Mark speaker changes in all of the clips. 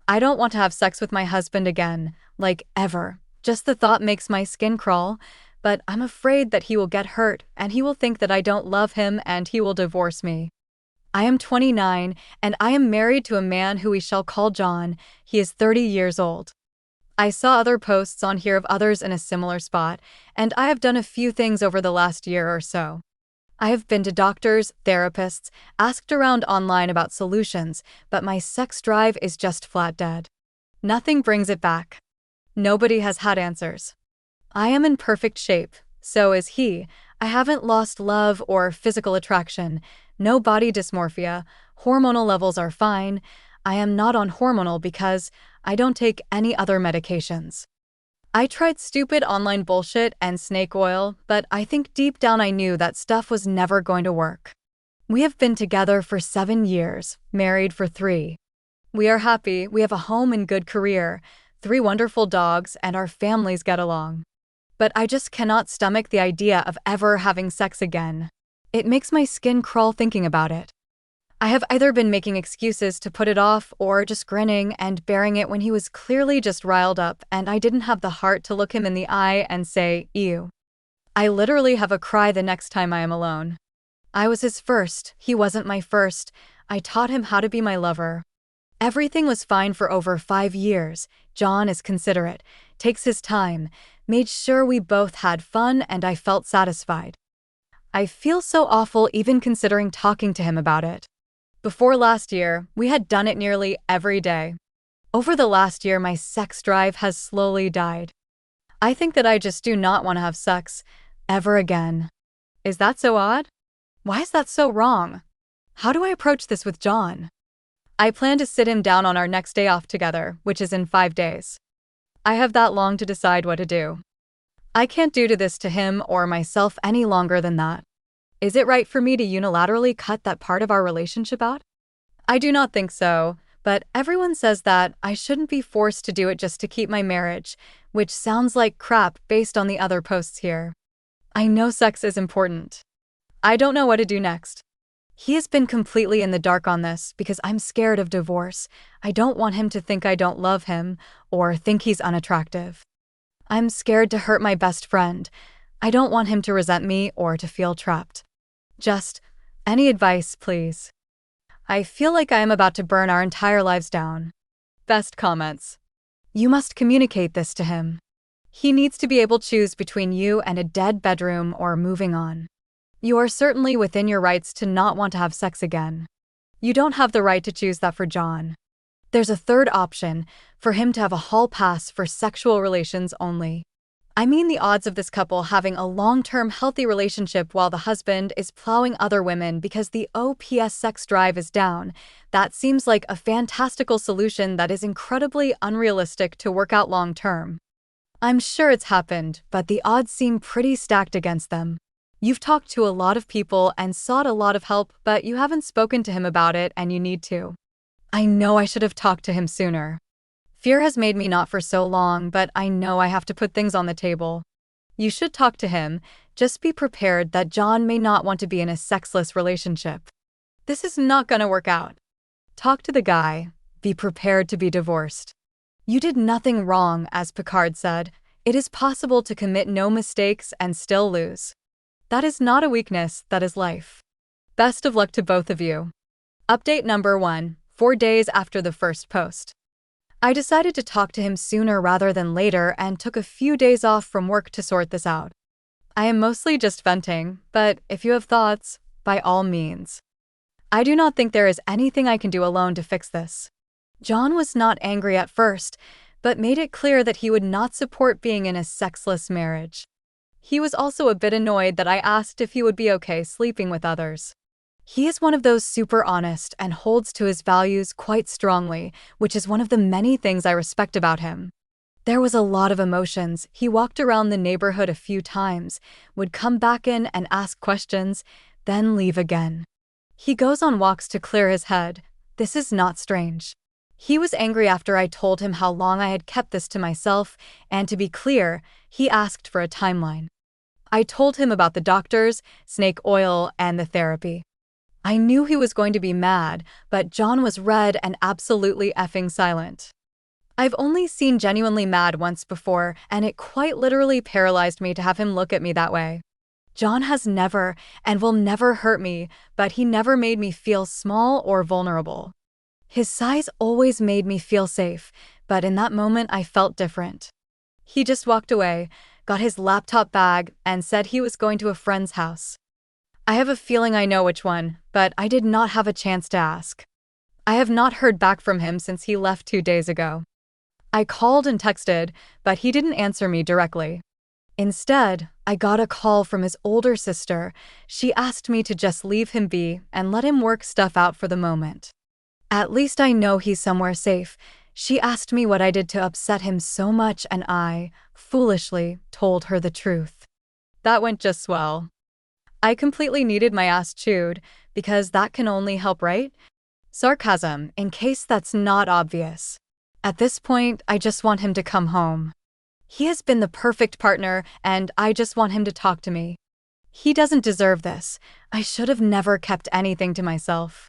Speaker 1: I don't want to have sex with my husband again, like ever. Just the thought makes my skin crawl, but I'm afraid that he will get hurt and he will think that I don't love him and he will divorce me. I am 29 and I am married to a man who we shall call John. He is 30 years old. I saw other posts on here of others in a similar spot, and I have done a few things over the last year or so. I have been to doctors, therapists, asked around online about solutions, but my sex drive is just flat dead. Nothing brings it back. Nobody has had answers. I am in perfect shape, so is he. I haven't lost love or physical attraction, no body dysmorphia, hormonal levels are fine. I am not on hormonal because I don't take any other medications. I tried stupid online bullshit and snake oil, but I think deep down I knew that stuff was never going to work. We have been together for 7 years, married for 3. We are happy, we have a home and good career, 3 wonderful dogs, and our families get along. But I just cannot stomach the idea of ever having sex again. It makes my skin crawl thinking about it. I have either been making excuses to put it off or just grinning and bearing it when he was clearly just riled up and I didn't have the heart to look him in the eye and say, ew. I literally have a cry the next time I am alone. I was his first, he wasn't my first. I taught him how to be my lover. Everything was fine for over 5 years. John is considerate, takes his time, made sure we both had fun and I felt satisfied. I feel so awful even considering talking to him about it. Before last year, we had done it nearly every day. Over the last year, my sex drive has slowly died. I think that I just do not want to have sex ever again. Is that so odd? Why is that so wrong? How do I approach this with John? I plan to sit him down on our next day off together, which is in 5 days. I have that long to decide what to do. I can't do this to him or myself any longer than that. Is it right for me to unilaterally cut that part of our relationship out? I do not think so, but everyone says that I shouldn't be forced to do it just to keep my marriage, which sounds like crap based on the other posts here. I know sex is important. I don't know what to do next. He has been completely in the dark on this because I'm scared of divorce. I don't want him to think I don't love him or think he's unattractive. I'm scared to hurt my best friend. I don't want him to resent me or to feel trapped. Just any advice, please. I feel like I am about to burn our entire lives down. Best comments. You must communicate this to him. He needs to be able to choose between you and a dead bedroom or moving on. You are certainly within your rights to not want to have sex again. You don't have the right to choose that for John. There's a third option, for him to have a hall pass for sexual relations only. I mean the odds of this couple having a long-term healthy relationship while the husband is plowing other women because the OPS sex drive is down. That seems like a fantastical solution that is incredibly unrealistic to work out long-term. I'm sure it's happened, but the odds seem pretty stacked against them. You've talked to a lot of people and sought a lot of help, but you haven't spoken to him about it and you need to. I know I should have talked to him sooner. Fear has made me not for so long, but I know I have to put things on the table. You should talk to him. Just be prepared that John may not want to be in a sexless relationship. This is not gonna work out. Talk to the guy. Be prepared to be divorced. You did nothing wrong, as Picard said. It is possible to commit no mistakes and still lose. That is not a weakness, that is life. Best of luck to both of you. Update number 1, 4 days after the first post. I decided to talk to him sooner rather than later and took a few days off from work to sort this out. I am mostly just venting, but if you have thoughts, by all means. I do not think there is anything I can do alone to fix this. John was not angry at first, but made it clear that he would not support being in a sexless marriage. He was also a bit annoyed that I asked if he would be okay sleeping with others. He is one of those super honest and holds to his values quite strongly, which is one of the many things I respect about him. There was a lot of emotions. He walked around the neighborhood a few times, would come back in and ask questions, then leave again. He goes on walks to clear his head. This is not strange. He was angry after I told him how long I had kept this to myself, and to be clear, he asked for a timeline. I told him about the doctors, snake oil, and the therapy. I knew he was going to be mad, but John was red and absolutely effing silent. I've only seen genuinely mad once before, and it quite literally paralyzed me to have him look at me that way. John has never and will never hurt me, but he never made me feel small or vulnerable. His size always made me feel safe, but in that moment I felt different. He just walked away, got his laptop bag, and said he was going to a friend's house. I have a feeling I know which one, but I did not have a chance to ask. I have not heard back from him since he left 2 days ago. I called and texted, but he didn't answer me directly. Instead, I got a call from his older sister. She asked me to just leave him be and let him work stuff out for the moment. At least I know he's somewhere safe. She asked me what I did to upset him so much, and I, foolishly, told her the truth. That went just swell. I completely needed my ass chewed, because that can only help, right? Sarcasm, in case that's not obvious. At this point, I just want him to come home. He has been the perfect partner, and I just want him to talk to me. He doesn't deserve this. I should have never kept anything to myself.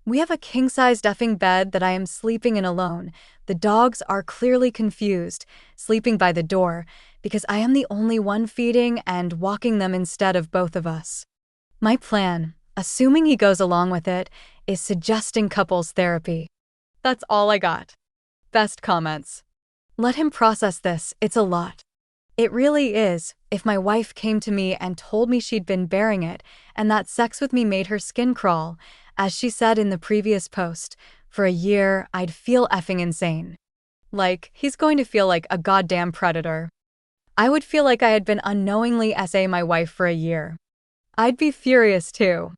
Speaker 1: We have a king-size effing bed that I am sleeping in alone. The dogs are clearly confused, sleeping by the door, because I am the only one feeding and walking them instead of both of us. My plan, assuming he goes along with it, is suggesting couples therapy. That's all I got. Best comments. Let him process this, it's a lot. It really is. If my wife came to me and told me she'd been bearing it, and that sex with me made her skin crawl, as she said in the previous post, for a year, I'd feel effing insane. Like, he's going to feel like a goddamn predator. I would feel like I had been unknowingly SA my wife for a year. I'd be furious too.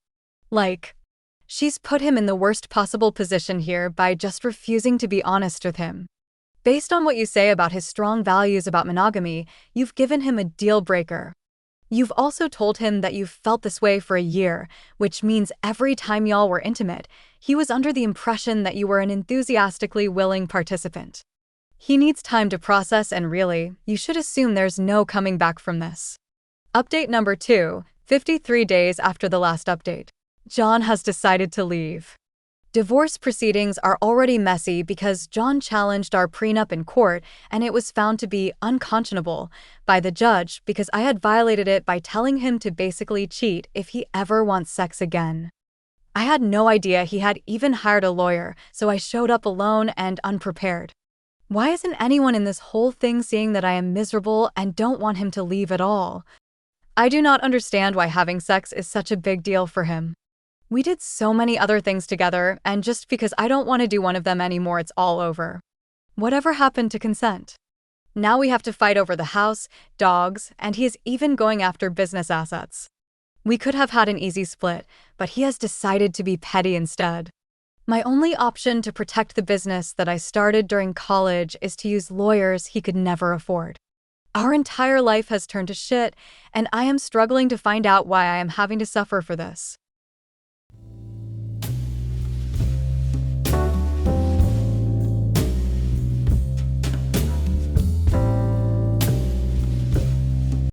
Speaker 1: Like, she's put him in the worst possible position here by just refusing to be honest with him. Based on what you say about his strong values about monogamy, you've given him a deal breaker. You've also told him that you've felt this way for a year, which means every time y'all were intimate, he was under the impression that you were an enthusiastically willing participant. He needs time to process, and really, you should assume there's no coming back from this. Update number 2, 53 days after the last update. John has decided to leave. Divorce proceedings are already messy because John challenged our prenup in court, and it was found to be unconscionable by the judge because I had violated it by telling him to basically cheat if he ever wants sex again. I had no idea he had even hired a lawyer, so I showed up alone and unprepared. Why isn't anyone in this whole thing seeing that I am miserable and don't want him to leave at all? I do not understand why having sex is such a big deal for him. We did so many other things together, and just because I don't want to do one of them anymore, it's all over. Whatever happened to consent? Now we have to fight over the house, dogs, and he is even going after business assets. We could have had an easy split, but he has decided to be petty instead. My only option to protect the business that I started during college is to use lawyers he could never afford. Our entire life has turned to shit, and I am struggling to find out why I am having to suffer for this.